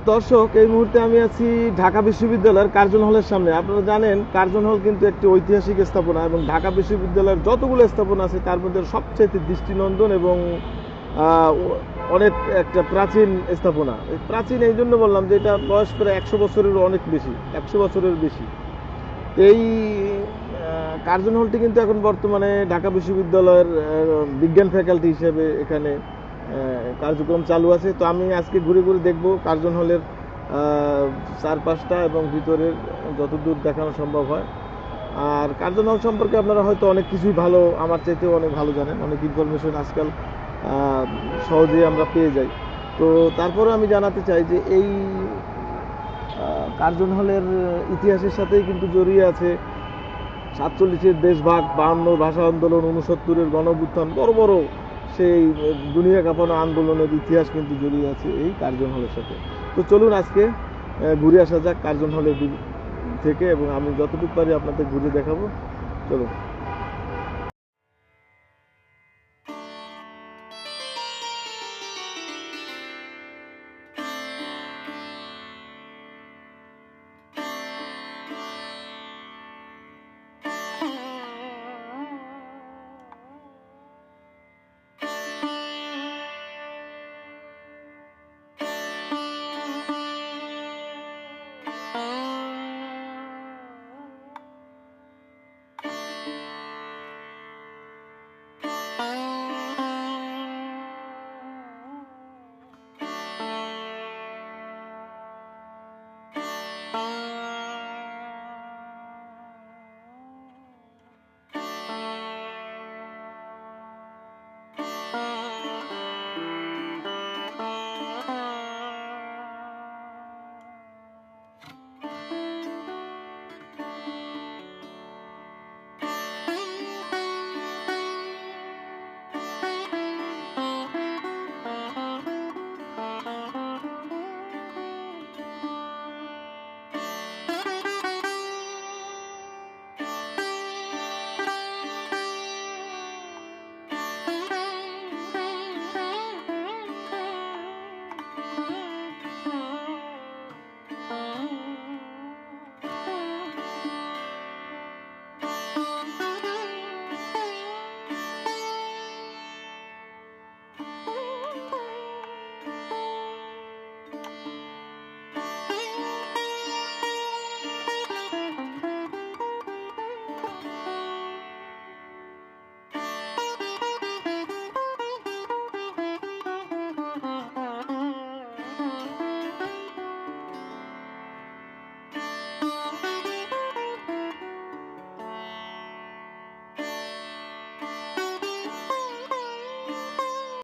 দর্শক, এই মুহূর্তে আমি আছি ঢাকা বিশ্ববিদ্যালয়ের কার্জন হলের সামনে। আপনারা জানেন কার্জন হল কিন্তু একটি ঐতিহাসিক স্থাপনা এবং ঢাকা বিশ্ববিদ্যালয়ের যতগুলো স্থাপনা আছে তার মধ্যে সবচেয়ে দৃষ্টিনন্দন এবং অনেক একটা প্রাচীন স্থাপনা। প্রাচীন এই জন্য বললাম যে এটা বয়স প্রায় 100 বছরেরও অনেক বেশি, 100 বছরের বেশি। এই কার্জন হলটি কিন্তু এখন বর্তমানে ঢাকা বিশ্ববিদ্যালয়ের বিজ্ঞান ফ্যাকাল্টি হিসেবে এখানে কার্যক্রম চালু আছে। তো আমি আজকে ঘুরে ঘুরে দেখব কার্জন হলের চারপাশটা এবং ভিতরের যতদূর দেখানো সম্ভব হয়। আর কার্জন হল সম্পর্কে আপনারা হয়তো অনেক কিছুই ভালো, আমার চাইতেও অনেক ভালো জানেন, অনেক ইনফরমেশন আজকাল সহজেই আমরা পেয়ে যাই। তো তারপরে আমি জানাতে চাই যে এই কার্জন হলের ইতিহাসের সাথেই কিন্তু জড়িয়ে আছে 47-এর দেশভাগ, 52 ভাষা আন্দোলন, 69-এর গণঅভ্যুত্থান, বড় বড় সেই দুনিয়া কাঁপানো আন্দোলনের ইতিহাস কিন্তু জড়িয়ে আছে এই কার্জন হলের সাথে। তো চলুন আজকে ঘুরে আসা যাক কার্জন হলের থেকে, এবং আমি যতটুকু পারি আপনাদের ঘুরে দেখাবো। চলুন।